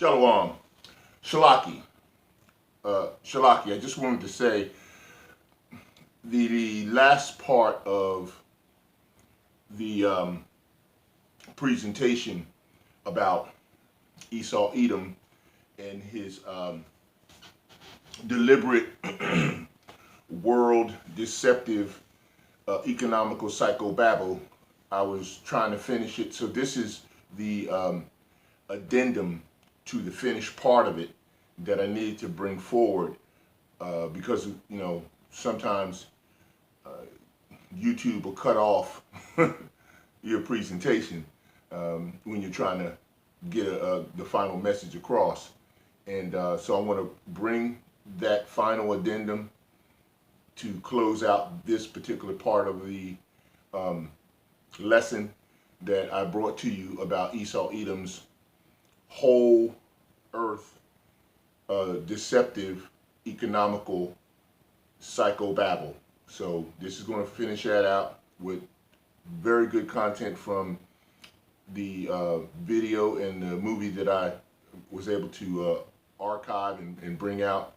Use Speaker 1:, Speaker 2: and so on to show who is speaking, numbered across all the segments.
Speaker 1: Shalom. Shalaki. Shalaki, I just wanted to say the last part of the presentation about Esau Edom and his deliberate world deceptive economical psychobabble. I was trying to finish it. So this is the addendum to the finished part of it that I needed to bring forward because, you know, sometimes YouTube will cut off your presentation when you're trying to get the final message across. And so I want to bring that final addendum to close out this particular part of the lesson that I brought to you about Esau Edom's whole earth deceptive economical psychobabble. So this is going to finish that out with very good content from the video and the movie that I was able to archive and bring out,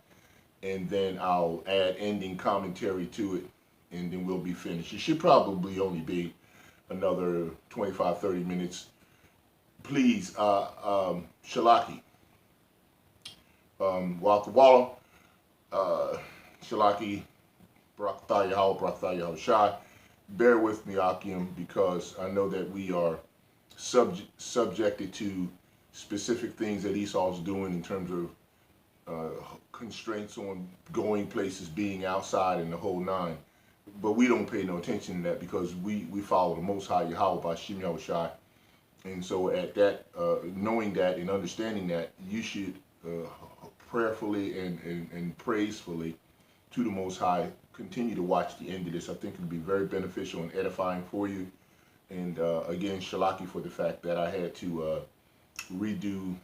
Speaker 1: and then I'll add ending commentary to it, and then we'll be finished. It should probably only be another 25-30 minutes. Please, Shalaki, YAHAWAH, Shalaki, Barakatah Yahawah, Barakatah Yahawashi. Bear with me, Akim, because I know that we are subjected to specific things that Esau's doing in terms of constraints on going places, being outside, and the whole nine. But we don't pay no attention to that because we follow the Most High YAHAWAH BAHASHAM YAHAWASHI. And so at that, knowing that and understanding that, you should prayerfully and praisefully to the Most High continue to watch the end of this. I think it'll be very beneficial and edifying for you. And again, Shalaki for the fact that I had to redo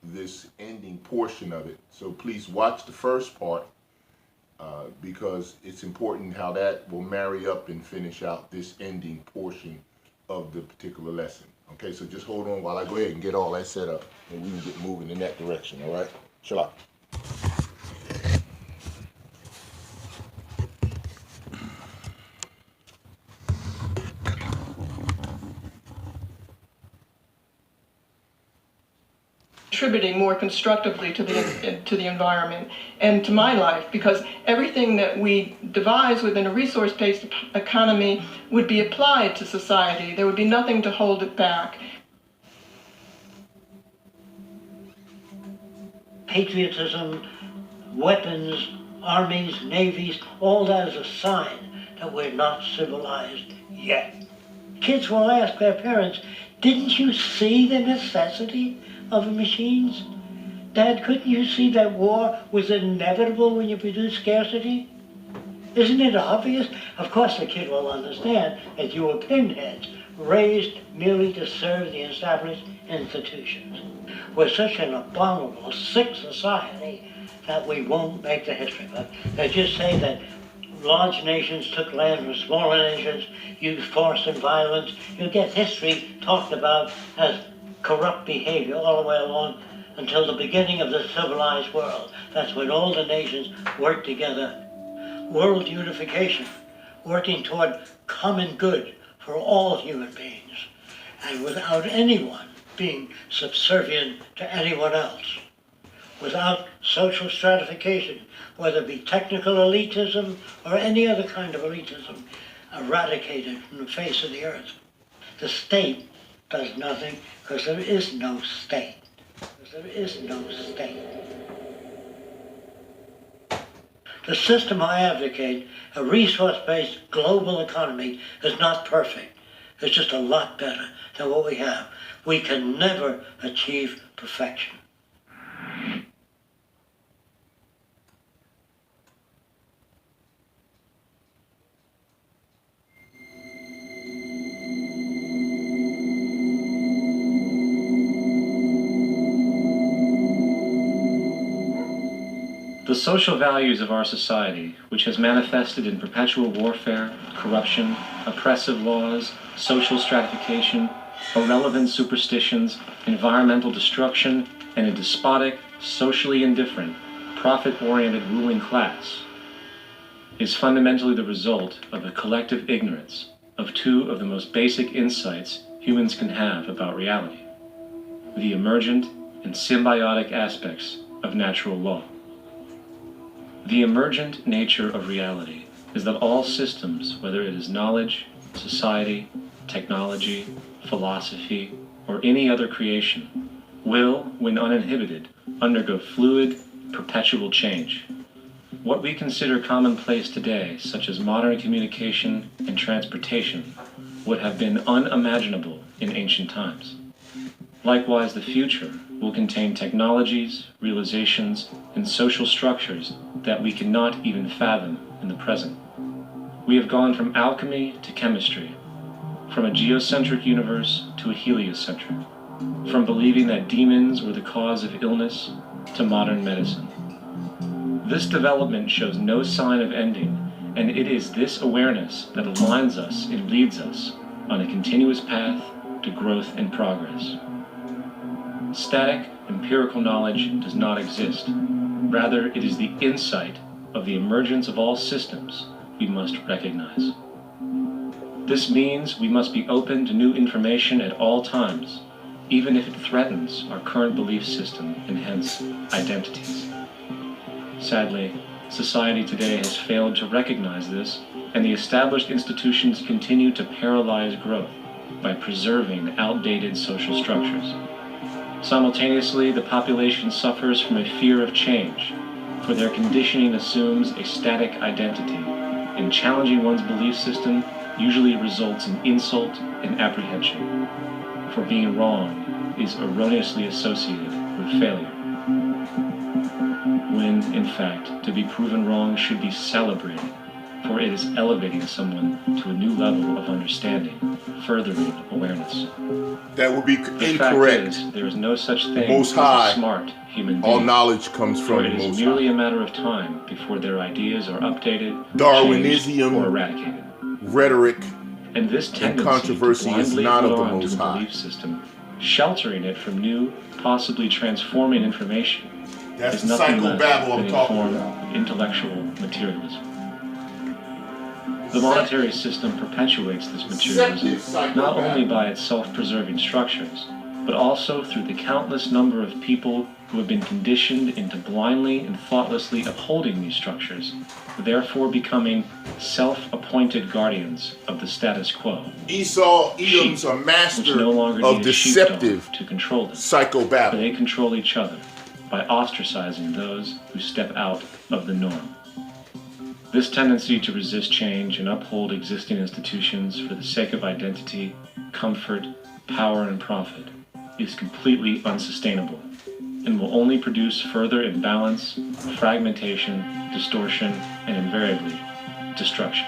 Speaker 1: this ending portion of it. So please watch the first part because it's important how that will marry up and finish out this ending portion of the particular lesson. Okay, so just hold on while I go ahead and get all that set up and we can get moving in that direction, all right? Shalom.
Speaker 2: Contributing more constructively to the environment and to my life, because everything that we devise within a resource-based economy would be applied to society. There would be nothing to hold it back.
Speaker 3: Patriotism, weapons, armies, navies, all that is a sign that we're not civilized yet. Kids will ask their parents, didn't you see the necessity of the machines? Dad, couldn't you see that war was inevitable when you produce scarcity? Isn't it obvious? Of course the kid will understand that you were pinheads, raised merely to serve the established institutions. We're such an abominable, sick society that we won't make the history book. They just say that large nations took land from smaller nations, used force and violence. You get history talked about as corrupt behavior all the way along until the beginning of the civilized world. That's when all the nations work together. World unification, working toward common good for all human beings, and without anyone being subservient to anyone else. Without social stratification, whether it be technical elitism or any other kind of elitism, eradicated from the face of the earth. The state does nothing because there is no state. There is no state. The system I advocate, a resource-based global economy, is not perfect. It's just a lot better than what we have. We can never achieve perfection.
Speaker 4: The social values of our society, which has manifested in perpetual warfare, corruption, oppressive laws, social stratification, irrelevant superstitions, environmental destruction, and a despotic, socially indifferent, profit-oriented ruling class is fundamentally the result of a collective ignorance of two of the most basic insights humans can have about reality: the emergent and symbiotic aspects of natural law. The emergent nature of reality is that all systems, whether it is knowledge, society, technology, philosophy, or any other creation, will, when uninhibited, undergo fluid, perpetual change. What we consider commonplace today, such as modern communication and transportation, would have been unimaginable in ancient times. Likewise, the future will contain technologies, realizations, and social structures that we cannot even fathom in the present. We have gone from alchemy to chemistry, from a geocentric universe to a heliocentric, from believing that demons were the cause of illness to modern medicine. This development shows no sign of ending, and it is this awareness that aligns us and leads us on a continuous path to growth and progress. Static, empirical knowledge does not exist. Rather, it is the insight of the emergence of all systems we must recognize. This means we must be open to new information at all times, even if it threatens our current belief system and hence identities. Sadly, society today has failed to recognize this, and the established institutions continue to paralyze growth by preserving outdated social structures. Simultaneously, the population suffers from a fear of change, for their conditioning assumes a static identity, and challenging one's belief system usually results in insult and apprehension, for being wrong is erroneously associated with failure, when, in fact, to be proven wrong should be celebrated, for it is elevating someone to a new level of understanding, furthering awareness.
Speaker 1: That would be
Speaker 4: The
Speaker 1: incorrect.
Speaker 4: fact is, there is no such thing
Speaker 1: Most
Speaker 4: as
Speaker 1: High,
Speaker 4: a smart human being.
Speaker 1: All knowledge comes
Speaker 4: For
Speaker 1: from
Speaker 4: it
Speaker 1: the
Speaker 4: is
Speaker 1: Most
Speaker 4: merely
Speaker 1: High.
Speaker 4: a matter of time before their ideas are updated, changed,
Speaker 1: Darwinism,
Speaker 4: or eradicated.
Speaker 1: rhetoric,
Speaker 4: And this tendency
Speaker 1: controversy
Speaker 4: to
Speaker 1: is
Speaker 4: blindly
Speaker 1: not of
Speaker 4: hold
Speaker 1: the
Speaker 4: on
Speaker 1: Most
Speaker 4: to a
Speaker 1: High.
Speaker 4: belief system, sheltering it from new, possibly transforming information,
Speaker 1: That's
Speaker 4: is
Speaker 1: the
Speaker 4: nothing less
Speaker 1: psychobabble
Speaker 4: than
Speaker 1: I'm
Speaker 4: a
Speaker 1: talking
Speaker 4: form
Speaker 1: about.
Speaker 4: of intellectual materialism. The monetary system perpetuates this materialism not only by its self-preserving structures, but also through the countless number of people who have been conditioned into blindly and thoughtlessly upholding these structures, therefore becoming self-appointed guardians of the status quo.
Speaker 1: Esau Edom's a
Speaker 4: Which
Speaker 1: master
Speaker 4: no longer
Speaker 1: of
Speaker 4: need a sheepdog
Speaker 1: deceptive
Speaker 4: to control them, for
Speaker 1: psychobabble.
Speaker 4: they control each other by ostracizing those who step out of the norm. This tendency to resist change and uphold existing institutions for the sake of identity, comfort, power, and profit is completely unsustainable and will only produce further imbalance, fragmentation, distortion, and invariably, destruction.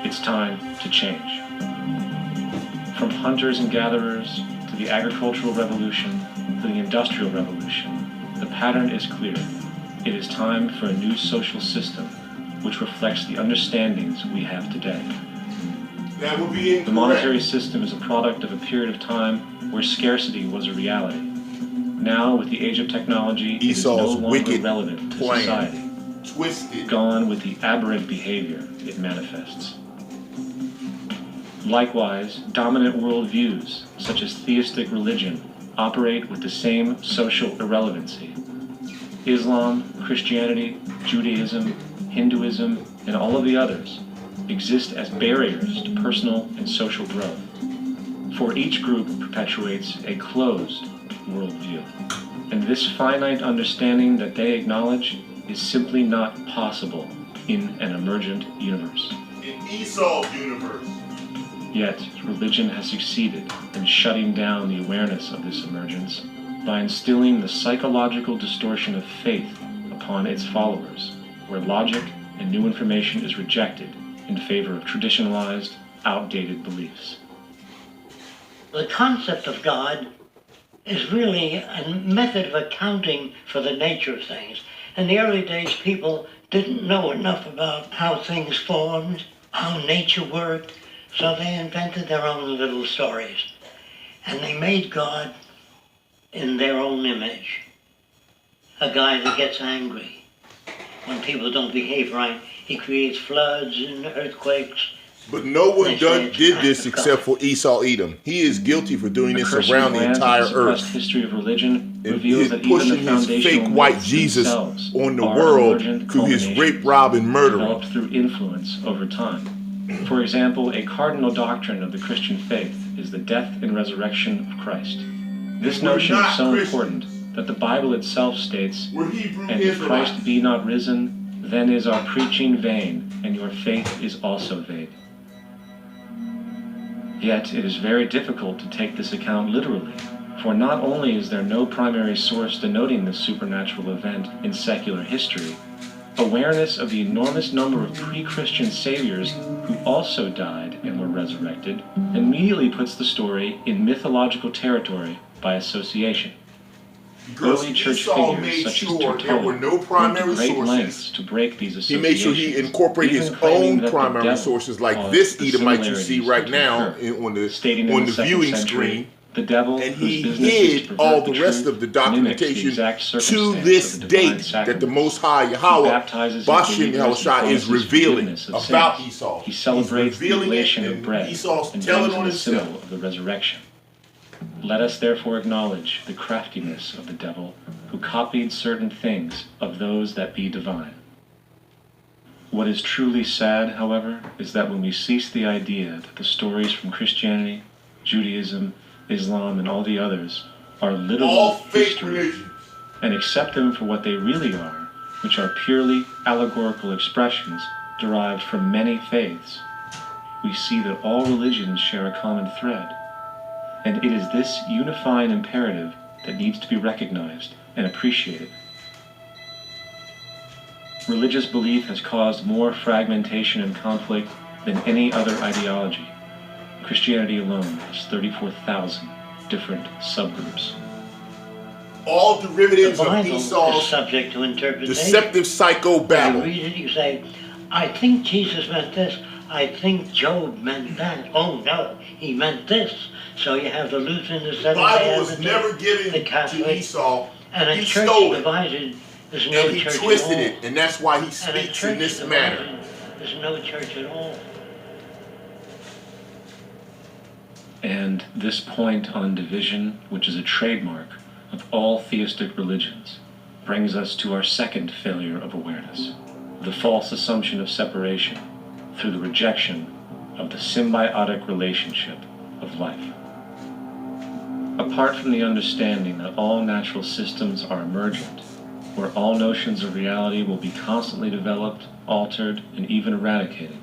Speaker 4: It's time to change. From hunters and gatherers to the agricultural revolution to the industrial revolution, the pattern is clear. It is time for a new social system which reflects the understandings we have today.
Speaker 1: That would be incorrect.
Speaker 4: The monetary system is a product of a period of time where scarcity was a reality. Now, with the age of technology, it is no
Speaker 1: Esau's
Speaker 4: longer
Speaker 1: wicked
Speaker 4: relevant to
Speaker 1: plan.
Speaker 4: society.
Speaker 1: Twisted.
Speaker 4: Gone with the aberrant behavior it manifests. Likewise, dominant worldviews, such as theistic religion, operate with the same social irrelevancy. Islam, Christianity, Judaism, Hinduism, and all of the others exist as barriers to personal and social growth, for each group perpetuates a closed worldview, and this finite understanding that they acknowledge is simply not possible in an emergent universe.
Speaker 1: In Esau's universe.
Speaker 4: Yet, religion has succeeded in shutting down the awareness of this emergence by instilling the psychological distortion of faith upon its followers, where logic and new information is rejected in favor of traditionalized, outdated beliefs.
Speaker 3: The concept of God is really a method of accounting for the nature of things. In the early days, people didn't know enough about how things formed, how nature worked, so they invented their own little stories. And they made God in their own image. A guy that gets angry when people don't behave right. He creates floods and earthquakes.
Speaker 1: But no one
Speaker 3: They say it's
Speaker 1: did
Speaker 3: an
Speaker 1: this
Speaker 3: act of
Speaker 1: except
Speaker 3: God.
Speaker 1: for Esau Edom. He is guilty for doing this
Speaker 4: Cursory
Speaker 1: around the
Speaker 4: glance at
Speaker 1: entire
Speaker 4: suppressed
Speaker 1: earth.
Speaker 4: history of religion
Speaker 1: And
Speaker 4: reveals
Speaker 1: he's
Speaker 4: that even the
Speaker 1: pushing his
Speaker 4: foundational
Speaker 1: fake white
Speaker 4: myths
Speaker 1: Jesus
Speaker 4: themselves
Speaker 1: on the
Speaker 4: are
Speaker 1: world
Speaker 4: emergent
Speaker 1: through his
Speaker 4: culminations
Speaker 1: rape, rob, and murdering.
Speaker 4: developed through influence over time. For example, a cardinal doctrine of the Christian faith is the death and resurrection of Christ. This
Speaker 1: We're
Speaker 4: notion is
Speaker 1: not
Speaker 4: so
Speaker 1: Christians.
Speaker 4: important that the Bible itself states,
Speaker 1: We're Hebrew
Speaker 4: "And if
Speaker 1: Israelites.
Speaker 4: Christ be not risen, then is our preaching vain, and your faith is also vain." Yet it is very difficult to take this account literally, for not only is there no primary source denoting this supernatural event in secular history, awareness of the enormous number of pre-Christian saviors who also died and were resurrected immediately puts the story in mythological territory by association.
Speaker 1: Because
Speaker 4: Early church
Speaker 1: Esau
Speaker 4: figures
Speaker 1: made
Speaker 4: such as
Speaker 1: sure there were
Speaker 4: Tertullian
Speaker 1: no
Speaker 4: went to
Speaker 1: primary
Speaker 4: great
Speaker 1: sources.
Speaker 4: lengths to break these
Speaker 1: He
Speaker 4: associations.
Speaker 1: made sure he incorporated his
Speaker 4: even claiming
Speaker 1: own
Speaker 4: that the
Speaker 1: primary
Speaker 4: devil
Speaker 1: sources, like
Speaker 4: caused
Speaker 1: this
Speaker 4: the
Speaker 1: Edomite you see
Speaker 4: similarities
Speaker 1: right
Speaker 4: to
Speaker 1: now
Speaker 4: occur.
Speaker 1: on the
Speaker 4: Stating in the second
Speaker 1: viewing
Speaker 4: century,
Speaker 1: screen.
Speaker 4: the devil,
Speaker 1: And
Speaker 4: whose
Speaker 1: he
Speaker 4: business is to
Speaker 1: hid
Speaker 4: pervert
Speaker 1: all the rest
Speaker 4: truth,
Speaker 1: of the
Speaker 4: mimics
Speaker 1: documentation
Speaker 4: exact
Speaker 1: to
Speaker 4: circumstance
Speaker 1: this
Speaker 4: of the divine
Speaker 1: date that the
Speaker 4: sacraments.
Speaker 1: Most High
Speaker 4: He
Speaker 1: YAHAWAH
Speaker 4: baptizes
Speaker 1: BAHASHAM
Speaker 4: his believers and
Speaker 1: YAHAWASHI is
Speaker 4: promises
Speaker 1: revealing
Speaker 4: forgiveness of
Speaker 1: about
Speaker 4: sins.
Speaker 1: Esau.
Speaker 4: He celebrates
Speaker 1: He's
Speaker 4: the
Speaker 1: revealing it,
Speaker 4: oblation of
Speaker 1: and
Speaker 4: bread
Speaker 1: Esau's
Speaker 4: and
Speaker 1: telling
Speaker 4: brings
Speaker 1: on
Speaker 4: in the symbol
Speaker 1: himself.
Speaker 4: of the resurrection. Let us therefore acknowledge the craftiness of the devil, who copied certain things of those that be divine. What is truly sad, however, is that when we cease the idea that the stories from Christianity, Judaism, Islam, and all the others are
Speaker 1: All
Speaker 4: literal
Speaker 1: fake
Speaker 4: history,
Speaker 1: religions.
Speaker 4: and accept them for what they really are, which are purely allegorical expressions derived from many faiths, we see that all religions share a common thread. And it is this unifying imperative that needs to be recognized and appreciated. Religious belief has caused more fragmentation and conflict than any other ideology. Christianity alone has 34,000 different subgroups.
Speaker 1: All
Speaker 3: The
Speaker 1: derivatives of
Speaker 3: Bible is
Speaker 1: Esau's
Speaker 3: subject to interpretation.
Speaker 1: deceptive psycho
Speaker 3: You
Speaker 1: Babble.
Speaker 3: read it, you say, I think Jesus meant this. I think Job meant that. Oh no, he meant this. So you have the Lutheran, the
Speaker 1: The
Speaker 3: Seventh-day
Speaker 1: Bible was
Speaker 3: Adventist,
Speaker 1: never
Speaker 3: the
Speaker 1: given to
Speaker 3: Catholic,
Speaker 1: Esau.
Speaker 3: and a
Speaker 1: He
Speaker 3: church
Speaker 1: stole it,
Speaker 3: divided. There's no
Speaker 1: and he
Speaker 3: church
Speaker 1: twisted
Speaker 3: at all.
Speaker 1: it, and that's why he
Speaker 3: And a
Speaker 1: speaks
Speaker 3: church
Speaker 1: in this
Speaker 3: divided,
Speaker 1: manner.
Speaker 3: there's no church at all.
Speaker 4: And this point on division, which is a trademark of all theistic religions, brings us to our second failure of awareness, the false assumption of separation through the rejection of the symbiotic relationship of life. Apart from the understanding that all natural systems are emergent, where all notions of reality will be constantly developed, altered, and even eradicated,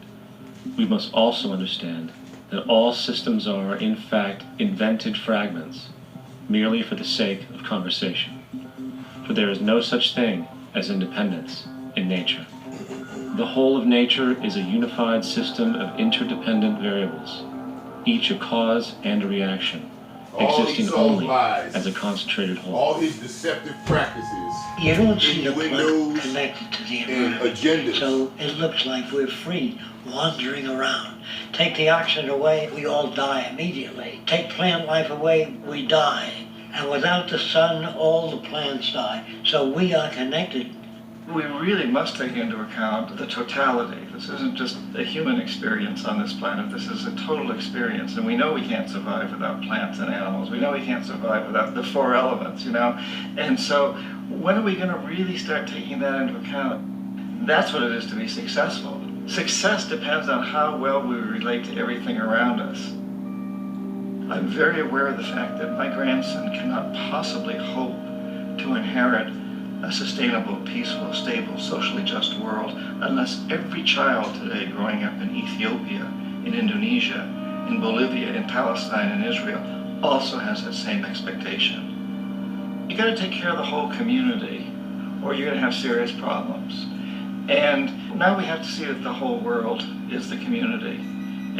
Speaker 4: we must also understand that all systems are, in fact, invented fragments, merely for the sake of conversation. For there is no such thing as independence in nature. The whole of nature is a unified system of interdependent variables, each a cause and a reaction,
Speaker 1: All
Speaker 4: existing
Speaker 1: Esau's
Speaker 4: only
Speaker 1: lies,
Speaker 4: as a concentrated whole.
Speaker 1: all his deceptive practices,
Speaker 3: You don't see the
Speaker 1: innuendos,
Speaker 3: plug connected to the
Speaker 1: and
Speaker 3: environment.
Speaker 1: agendas.
Speaker 3: So it looks like we're free, wandering around. Take the oxygen away, we all die immediately. Take plant life away, we die. And without the sun, all the plants die. So we are connected.
Speaker 5: We really must take into account the totality. This isn't just a human experience on this planet. This is a total experience. And we know we can't survive without plants and animals. We know we can't survive without the four elements, you know? And so when are we going to really start taking that into account? That's what it is to be successful. Success depends on how well we relate to everything around us. I'm very aware of the fact that my grandson cannot possibly hope to inherit a sustainable, peaceful, stable, socially just world unless every child today growing up in Ethiopia, in Indonesia, in Bolivia, in Palestine, in Israel also has that same expectation. You got to take care of the whole community or you're going to have serious problems. And now we have to see that the whole world is the community,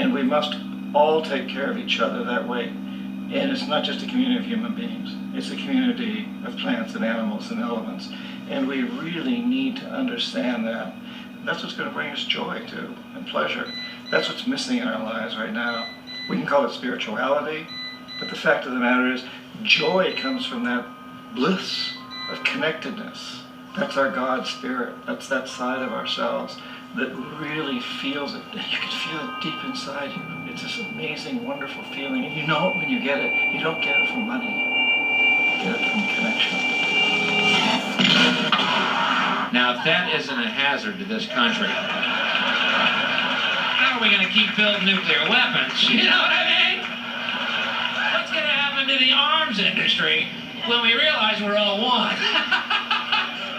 Speaker 5: and we must all take care of each other that way. And it's not just a community of human beings, it's a community of plants and animals and elements. And we really need to understand that. That's what's going to bring us joy too, and pleasure. That's what's missing in our lives right now. We can call it spirituality, but the fact of the matter is, joy comes from that bliss of connectedness. That's our God spirit. That's that side of ourselves that really feels it. You can feel it deep inside you. It's this amazing, wonderful feeling. And you know it when you get it. You don't get it from money. You get it from connection.
Speaker 6: Now, if that isn't a hazard to this country, how are we going to keep building nuclear weapons? You know what I mean? What's going to happen to the arms industry when we realize we're all one?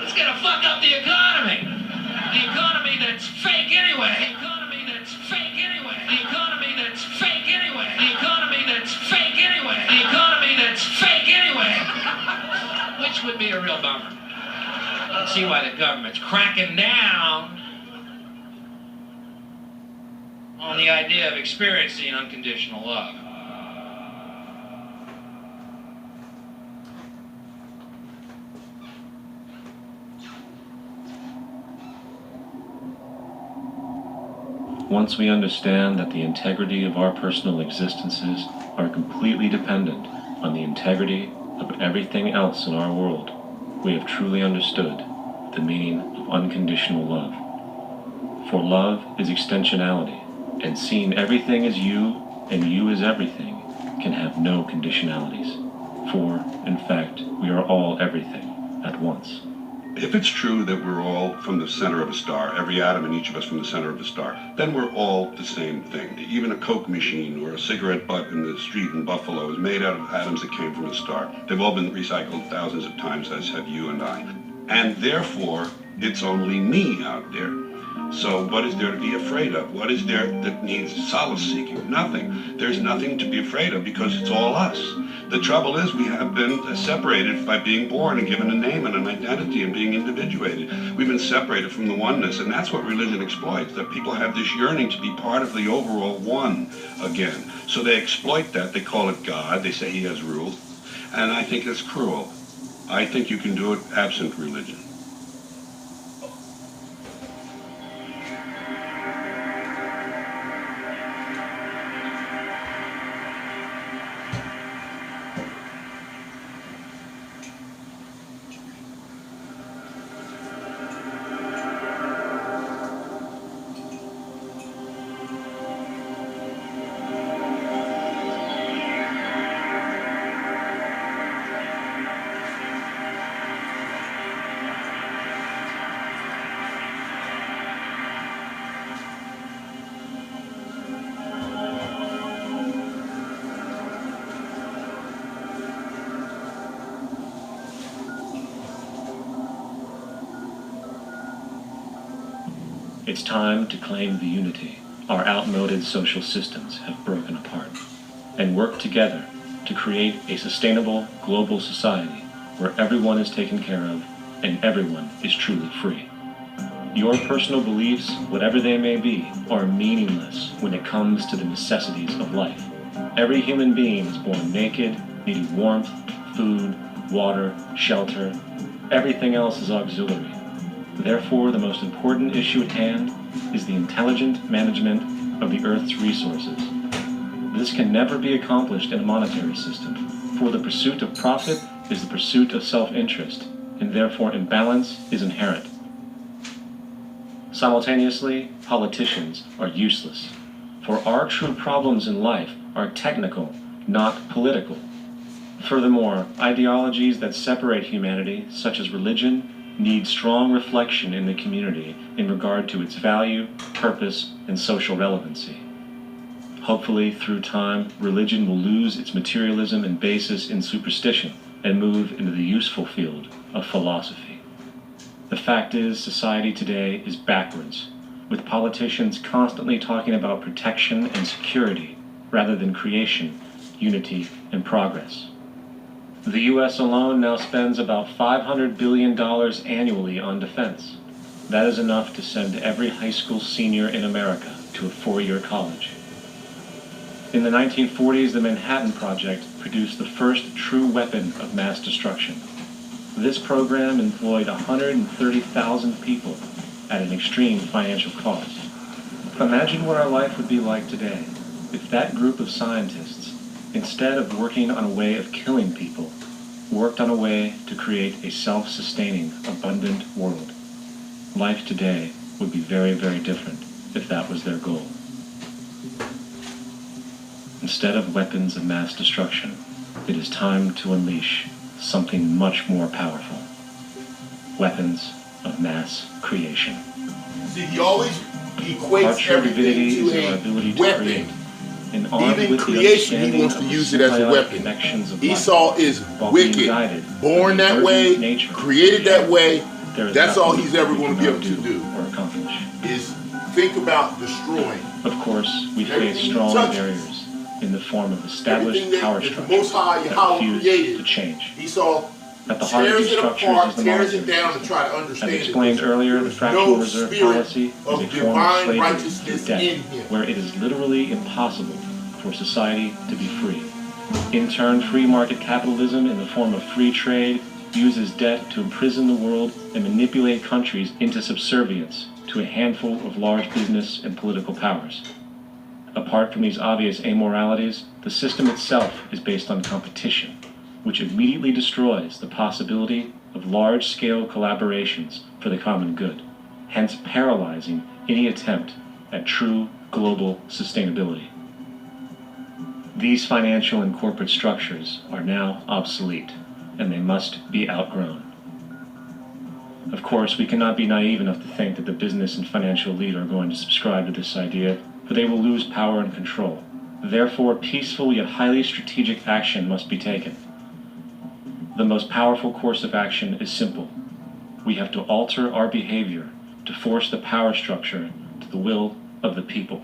Speaker 6: It's going to fuck up the economy. The economy that's fake anyway. The economy that's fake anyway. The economy that's fake anyway. The economy that's fake anyway. The economy that's fake anyway. Which would be a real bummer. You can see why the government's cracking down on the idea of experiencing unconditional love.
Speaker 4: Once we understand that the integrity of our personal existences are completely dependent on the integrity of everything else in our world, we have truly understood the meaning of unconditional love. For love is extensionality, and seeing everything as you and you as everything can have no conditionalities. For, in fact, we are all everything at once.
Speaker 7: If it's true that we're all from the center of a star, every atom in each of us from the center of the star, then we're all the same thing. Even a Coke machine or a cigarette butt in the street in Buffalo is made out of atoms that came from a star. They've all been recycled thousands of times, as have you and I. And therefore, it's only me out there. So what is there to be afraid of? What is there that needs solace seeking? Nothing. There's nothing to be afraid of because it's all us. The trouble is we have been separated by being born and given a name and an identity and being individuated. We've been separated from the oneness, and that's what religion exploits, that people have this yearning to be part of the overall one again. So they exploit that. They call it God. They say he has rules. And I think it's cruel. I think you can do it absent religion.
Speaker 4: It's time to claim the unity our outmoded social systems have broken apart, and work together to create a sustainable global society where everyone is taken care of and everyone is truly free. Your personal beliefs, whatever they may be, are meaningless when it comes to the necessities of life. Every human being is born naked, needing warmth, food, water, shelter. Everything else is auxiliary. Therefore, the most important issue at hand is the intelligent management of the Earth's resources. This can never be accomplished in a monetary system, for the pursuit of profit is the pursuit of self-interest, and therefore imbalance is inherent. Simultaneously, politicians are useless, for our true problems in life are technical, not political. Furthermore, ideologies that separate humanity, such as religion, need strong reflection in the community in regard to its value, purpose, and social relevancy. Hopefully, through time, religion will lose its materialism and basis in superstition and move into the useful field of philosophy. The fact is, society today is backwards, with politicians constantly talking about protection and security rather than creation, unity, and progress. The U.S. alone now spends about $500 billion annually on defense. That is enough to send every high school senior in America to a four-year college. In the 1940s, the Manhattan Project produced the first true weapon of mass destruction. This program employed 130,000 people at an extreme financial cost. Imagine what our life would be like today if that group of scientists instead of working on a way of killing people, worked on a way to create a self-sustaining, abundant world. Life today would be very, very different if that was their goal. Instead of weapons of mass destruction, it is time to unleash something much more powerful. Weapons of mass creation.
Speaker 1: See, he always equates
Speaker 4: Our
Speaker 1: everything
Speaker 4: divinity
Speaker 1: to
Speaker 4: is our
Speaker 1: a
Speaker 4: ability to
Speaker 1: weapon.
Speaker 4: create. And armed
Speaker 1: Even
Speaker 4: with the
Speaker 1: creation, he
Speaker 4: understanding
Speaker 1: wants to
Speaker 4: of the
Speaker 1: use it as a
Speaker 4: symbiotic
Speaker 1: weapon.
Speaker 4: connections of
Speaker 1: Esau
Speaker 4: life,
Speaker 1: is
Speaker 4: while being
Speaker 1: wicked,
Speaker 4: guided
Speaker 1: born
Speaker 4: by the
Speaker 1: that way,
Speaker 4: emergent nature
Speaker 1: created that way.
Speaker 4: there is
Speaker 1: That's all
Speaker 4: nothing
Speaker 1: he's ever
Speaker 4: we
Speaker 1: going to
Speaker 4: cannot
Speaker 1: be able to do.
Speaker 4: or accomplish.
Speaker 1: Is think about destroying.
Speaker 4: Of course, we face
Speaker 1: Everything he
Speaker 4: strong
Speaker 1: touches,
Speaker 4: barriers in the form of established
Speaker 1: everything
Speaker 4: power
Speaker 1: that the
Speaker 4: structures
Speaker 1: Most High
Speaker 4: that
Speaker 1: Yahawah
Speaker 4: refuse
Speaker 1: created,
Speaker 4: to change.
Speaker 1: Esau
Speaker 4: At the heart of
Speaker 1: tears
Speaker 4: these
Speaker 1: it
Speaker 4: structures
Speaker 1: apart,
Speaker 4: is the
Speaker 1: tears it
Speaker 4: monetary
Speaker 1: down to
Speaker 4: system.
Speaker 1: try to understand
Speaker 4: As
Speaker 1: it.
Speaker 4: explained earlier, the
Speaker 1: There's
Speaker 4: fractional
Speaker 1: no
Speaker 4: reserve
Speaker 1: spirit
Speaker 4: policy is
Speaker 1: of
Speaker 4: a form of
Speaker 1: divine
Speaker 4: slavery
Speaker 1: righteousness
Speaker 4: through debt,
Speaker 1: in him.
Speaker 4: where it is literally impossible for society to be free. In turn, free market capitalism in the form of free trade uses debt to imprison the world and manipulate countries into subservience to a handful of large business and political powers. Apart from these obvious amoralities, the system itself is based on competition, which immediately destroys the possibility of large-scale collaborations for the common good, hence paralyzing any attempt at true global sustainability. These financial and corporate structures are now obsolete, and they must be outgrown. Of course, we cannot be naive enough to think that the business and financial elite are going to subscribe to this idea, for they will lose power and control. Therefore, peaceful yet highly strategic action must be taken. The most powerful course of action is simple. We have to alter our behavior to force the power structure to the will of the people.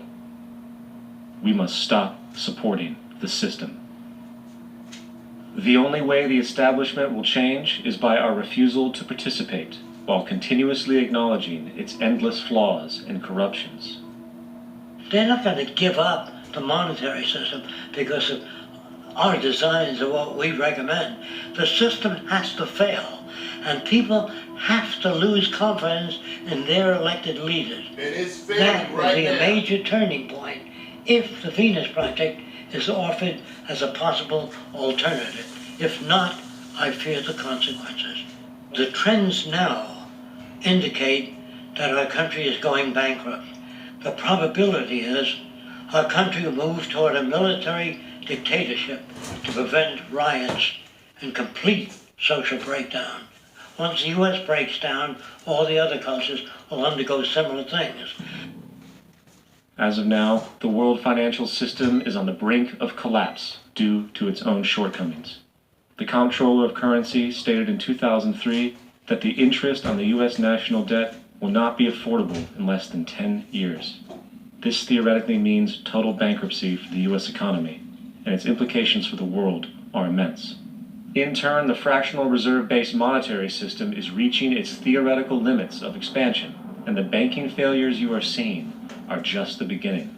Speaker 4: We must stop supporting the system. The only way the establishment will change is by our refusal to participate, while continuously acknowledging its endless flaws and corruptions.
Speaker 3: They're not going to give up the monetary system because of our designs of what we recommend. The system has to fail, and people have to lose confidence in their elected leaders.
Speaker 1: And it's failing
Speaker 3: That will
Speaker 1: right
Speaker 3: be
Speaker 1: now.
Speaker 3: a major turning point if the Venus Project is offered as a possible alternative. If not, I fear the consequences. The trends now indicate that our country is going bankrupt. The probability is our country will move toward a military dictatorship to prevent riots and complete social breakdown. Once the U.S. breaks down, all the other cultures will undergo similar things.
Speaker 4: As of now, the world financial system is on the brink of collapse due to its own shortcomings. The Comptroller of Currency stated in 2003 that the interest on the U.S. national debt will not be affordable in less than 10 years. This theoretically means total bankruptcy for the U.S. economy, and its implications for the world are immense. In turn, the fractional reserve-based monetary system is reaching its theoretical limits of expansion, and the banking failures you are seeing are just the beginning.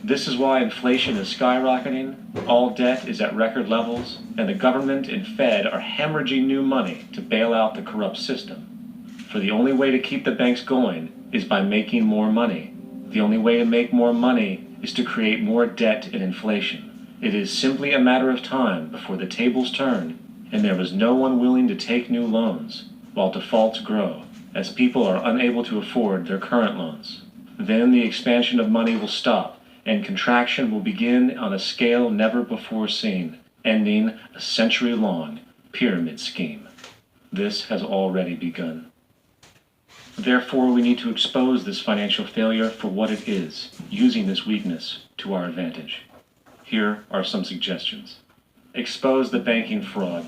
Speaker 4: This is why inflation is skyrocketing, all debt is at record levels, and the government and Fed are hemorrhaging new money to bail out the corrupt system. For the only way to keep the banks going is by making more money. The only way to make more money is to create more debt and inflation. It is simply a matter of time before the tables turn and there is no one willing to take new loans, while defaults grow, as people are unable to afford their current loans. Then the expansion of money will stop, and contraction will begin on a scale never before seen, ending a century-long pyramid scheme. This has already begun. Therefore, we need to expose this financial failure for what it is, using this weakness to our advantage. Here are some suggestions. Expose the banking fraud.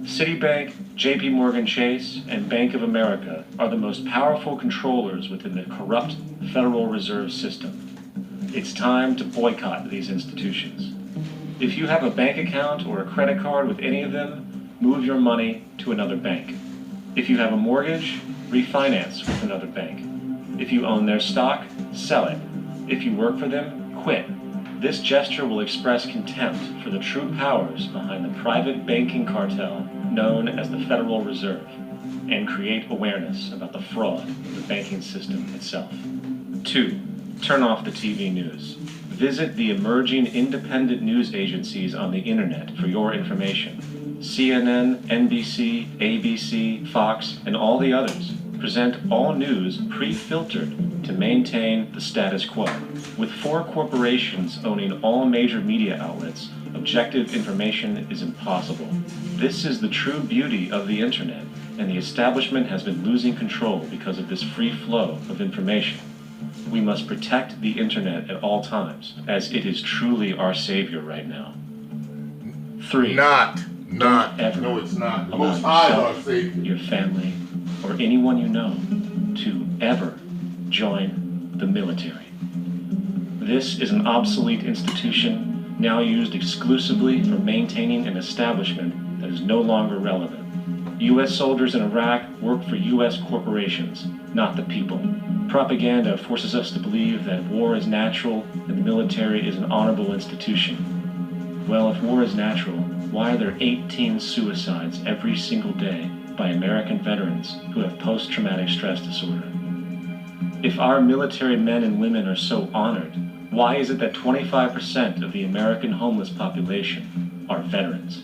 Speaker 4: Citibank, JP Morgan Chase, and Bank of America are the most powerful controllers within the corrupt Federal Reserve System. It's time to boycott these institutions. If you have a bank account or a credit card with any of them, move your money to another bank. If you have a mortgage, refinance with another bank. If you own their stock, sell it. If you work for them, quit. This gesture will express contempt for the true powers behind the private banking cartel known as the Federal Reserve, and create awareness about the fraud of the banking system itself. 2. Turn off the TV news. Visit the emerging independent news agencies on the internet for your information. CNN, NBC, ABC, Fox, and all the others present all news pre-filtered to maintain the status quo. With 4 corporations owning all major media outlets, objective information is impossible. This is the true beauty of the internet, and the establishment has been losing control because of this free flow of information. We must protect the internet at all times, as it is truly our savior right now. 3.
Speaker 1: Not.
Speaker 4: Ever
Speaker 1: No, it's not.
Speaker 4: allow
Speaker 1: Most High is our
Speaker 4: yourself,
Speaker 1: Savior.
Speaker 4: your family, or anyone you know to ever join the military. This is an obsolete institution now used exclusively for maintaining an establishment that is no longer relevant. U.S. soldiers in Iraq work for U.S. corporations, not the people. Propaganda forces us to believe that war is natural and the military is an honorable institution. Well, if war is natural, why are there 18 suicides every single day by American veterans who have post-traumatic stress disorder? If our military men and women are so honored, why is it that 25% of the American homeless population are veterans?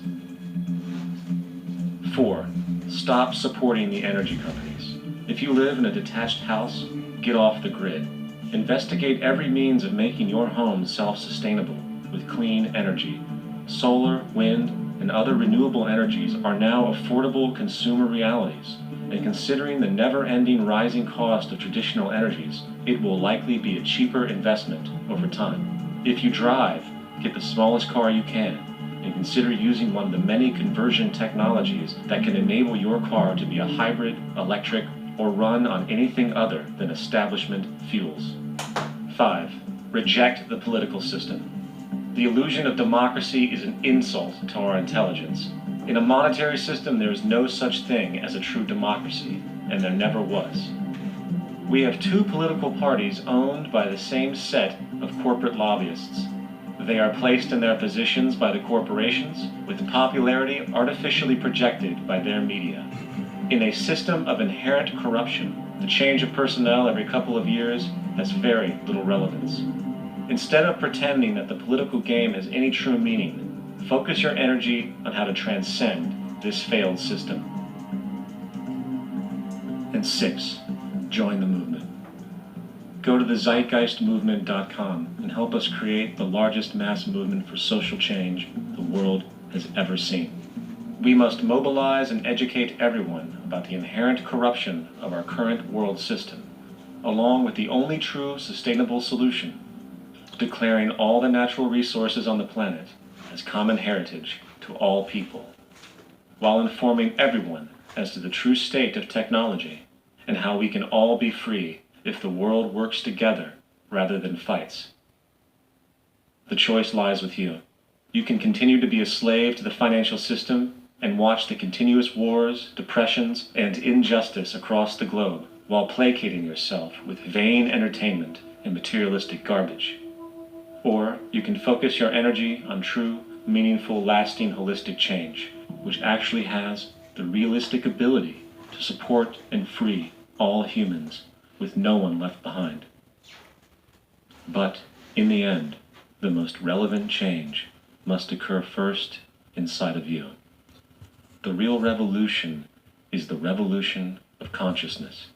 Speaker 4: 4. Stop supporting the energy companies. If you live in a detached house, get off the grid. Investigate every means of making your home self-sustainable with clean energy. Solar, wind, and other renewable energies are now affordable consumer realities, and considering the never-ending rising cost of traditional energies, it will likely be a cheaper investment over time. If you drive, get the smallest car you can, and consider using one of the many conversion technologies that can enable your car to be a hybrid, electric, or run on anything other than establishment fuels. 5. Reject the political system. The illusion of democracy is an insult to our intelligence. In a monetary system, there is no such thing as a true democracy, and there never was. We have 2 political parties owned by the same set of corporate lobbyists. They are placed in their positions by the corporations, with popularity artificially projected by their media. In a system of inherent corruption, the change of personnel every couple of years has very little relevance. Instead of pretending that the political game has any true meaning, focus your energy on how to transcend this failed system. And 6, join the movement. Go to thezeitgeistmovement.com and help us create the largest mass movement for social change the world has ever seen. We must mobilize and educate everyone about the inherent corruption of our current world system, along with the only true sustainable solution, declaring all the natural resources on the planet as common heritage to all people, while informing everyone as to the true state of technology and how we can all be free if the world works together rather than fights. The choice lies with you. You can continue to be a slave to the financial system and watch the continuous wars, depressions, and injustice across the globe while placating yourself with vain entertainment and materialistic garbage. Or you can focus your energy on true, meaningful, lasting, holistic change, which actually has the realistic ability to support and free all humans with no one left behind. But in the end, the most relevant change must occur first inside of you. The real revolution is the revolution of consciousness,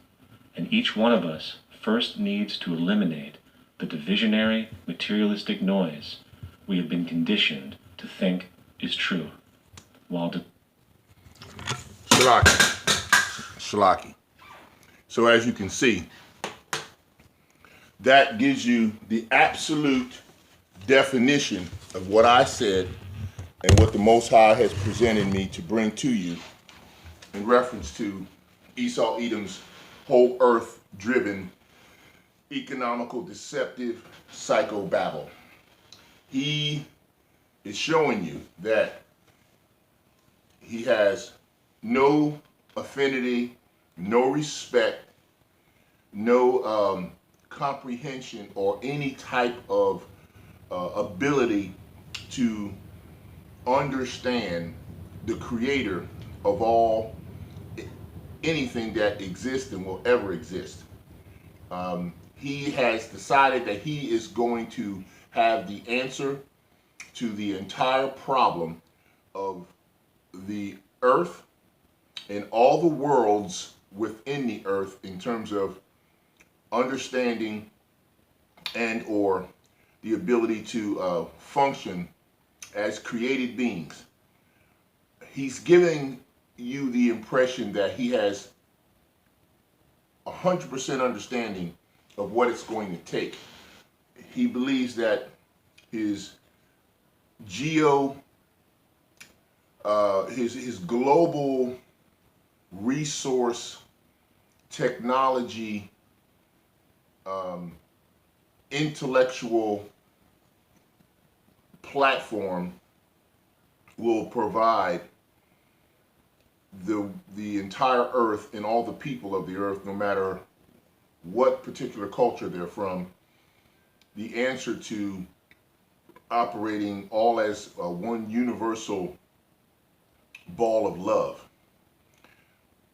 Speaker 4: and each one of us first needs to eliminate the divisionary, materialistic noise we have been conditioned to think is true, while
Speaker 1: Shalaki. So as you can see, that gives you the absolute definition of what I said and what the Most High has presented me to bring to you in reference to Esau Edom's whole earth-driven, economical, deceptive, psycho-babble. He is showing you that he has no affinity, no respect, no comprehension or any type of ability to understand the creator of all anything that exists and will ever exist. He has decided that he is going to have the answer to the entire problem of the earth and all the worlds within the earth in terms of understanding and or the ability to function as created beings. He's giving you the impression that he has 100% understanding of what it's going to take. He believes that his his global resource technology intellectual platform will provide the entire earth and all the people of the earth, no matter what particular culture they're from, the answer to operating all as one universal ball of love.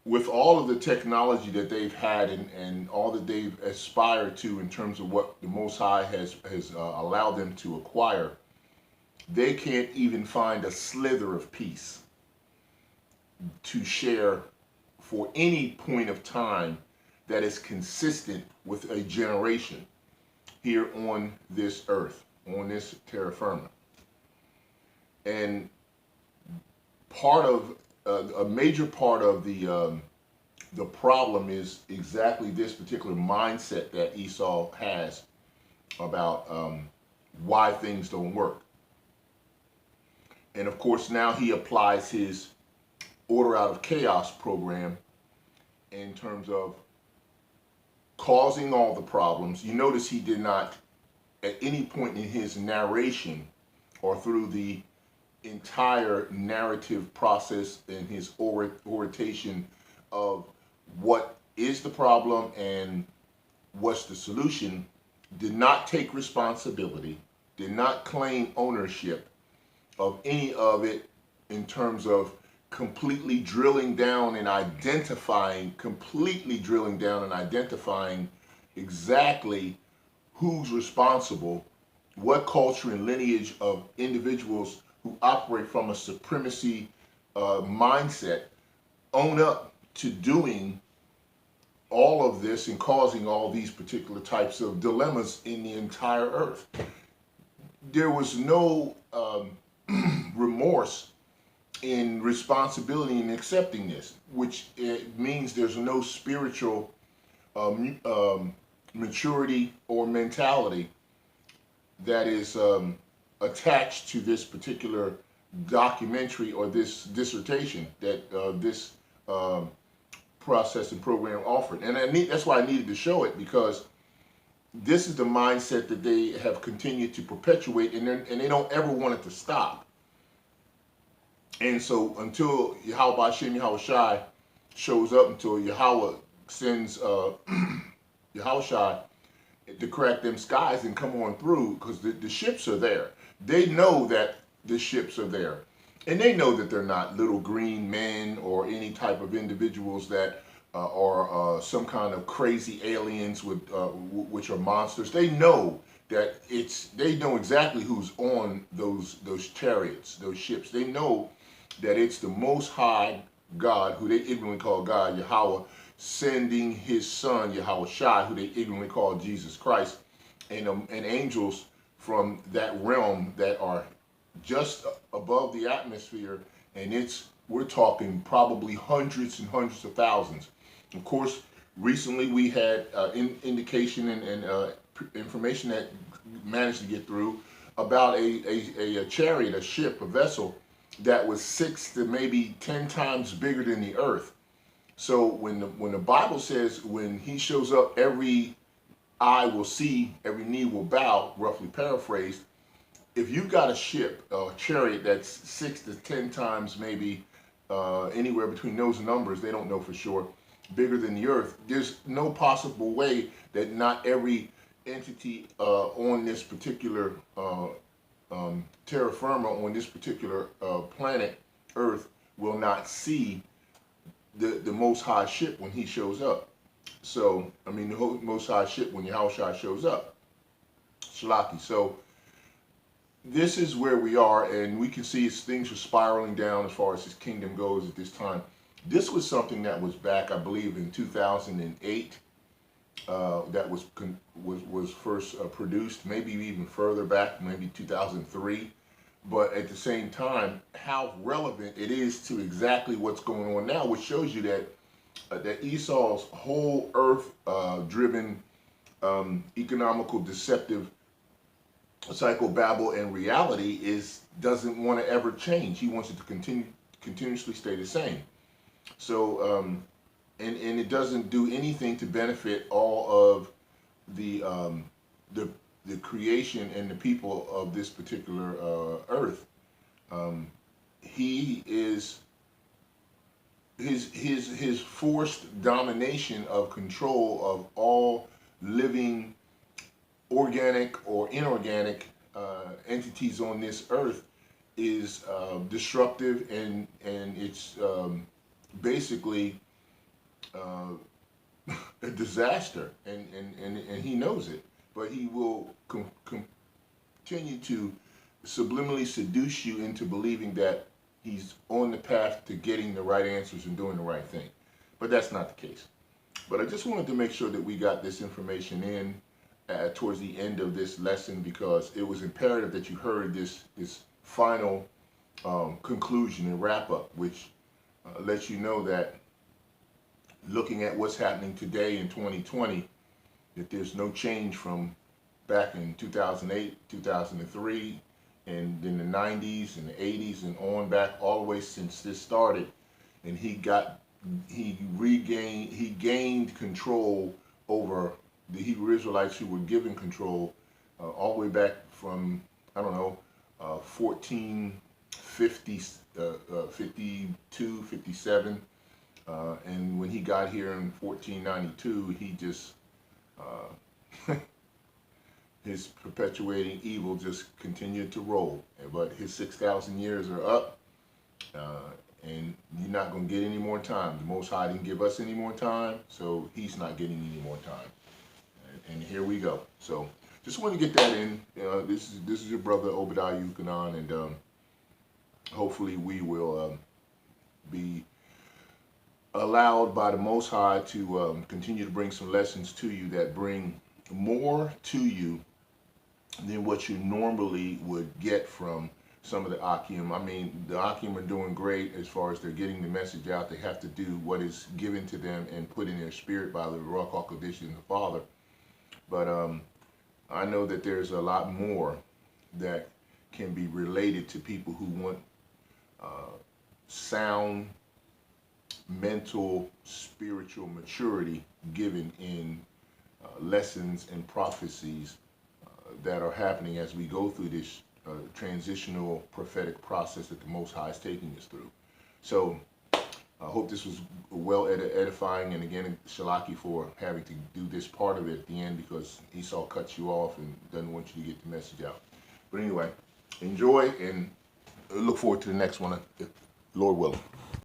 Speaker 1: With all of the technology that they've had and all that they've aspired to in terms of what the Most High has allowed them to acquire, they can't even find a slither of peace to share for any point of time that is consistent with a generation here on this earth, on this terra firma. And part of a major part of the problem is exactly this particular mindset that Esau has about why things don't work. And of course, now he applies his order out of chaos program in terms of causing all the problems. You notice he did not at any point in his narration or through the entire narrative process in his oration of what is the problem and what's the solution, did not take responsibility, did not claim ownership of any of it in terms of completely drilling down and identifying exactly who's responsible, what culture and lineage of individuals who operate from a supremacy mindset own up to doing all of this and causing all these particular types of dilemmas in the entire earth. There was no remorse in responsibility in accepting this, which means there's no spiritual maturity or mentality that is attached to this particular documentary or this dissertation that this process and program offered. And that's why I needed to show it, because this is the mindset that they have continued to perpetuate, and they don't ever want it to stop. And so until YAHAWAH BAHASHAM YAHAWASHI shows up, until Yahweh sends Yahawashi to crack them skies and come on through, because the ships are there. They know that the ships are there. And they know that they're not little green men or any type of individuals that are some kind of crazy aliens with which are monsters. They know that they know exactly who's on those chariots, those ships. They know that it's the Most High God, who they ignorantly call God, Yahweh, sending his son, Yahawashi, who they ignorantly call Jesus Christ, and angels from that realm that are just above the atmosphere, and we're talking probably hundreds and hundreds of thousands. Of course, recently we had indication and information that managed to get through about a chariot, a ship, a vessel that was 6 to maybe 10 times bigger than the earth. So when the Bible says when he shows up, every eye will see, every knee will bow, roughly paraphrased, if you've got a ship, a chariot that's 6 to 10 times maybe anywhere between those numbers, they don't know for sure, bigger than the earth, there's no possible way that not every entity on this particular terra firma, on this particular planet Earth, will not see the Most High ship when he shows up. So, I mean, the Most High ship when Yahawashi shows up. Shalaki. So, this is where we are, and we can see things are spiraling down as far as his kingdom goes at this time. This was something that was back, I believe, in 2008. That was first produced, maybe even further back, maybe 2003. But at the same time, how relevant it is to exactly what's going on now, which shows you that that Esau's whole earth-driven, economical, deceptive cycle, Babble, and reality doesn't want to ever change. He wants it to continuously stay the same. So, and it doesn't do anything to benefit all of the creation and the people of this particular earth. He is his forced domination of control of all living, organic or inorganic entities on this earth is disruptive, and it's basically a disaster, and he knows it. But he will continue to subliminally seduce you into believing that he's on the path to getting the right answers and doing the right thing. But that's not the case. But I just wanted to make sure that we got this information in towards the end of this lesson, because it was imperative that you heard this final conclusion and wrap up, which lets you know that looking at what's happening today in 2020, that there's no change from back in 2008, 2003, and in the 90s and the 80s and on back all the way since this started. And he gained control over the Hebrew Israelites who were given control all the way back from, I don't know, 1450, 52, 57. And when he got here in 1492, he just, his perpetuating evil just continued to roll. But his 6,000 years are up, and you're not going to get any more time. The Most High didn't give us any more time, so he's not getting any more time. And here we go. So just want to get that in. This is your brother Obadiah Yukanan, and hopefully we will be allowed by the Most High to continue to bring some lessons to you that bring more to you than what you normally would get from some of the Akim. I mean, the Akim are doing great as far as they're getting the message out. They have to do what is given to them and put in their spirit by the Ruach HaKodesh and the Father. But I know that there's a lot more that can be related to people who want sound mental, spiritual maturity given in lessons and prophecies that are happening as we go through this transitional prophetic process that the Most High is taking us through. So I hope this was well edifying, and again, Shalaki for having to do this part of it at the end, because Esau cuts you off and doesn't want you to get the message out. But anyway, enjoy and look forward to the next one, if Lord willing.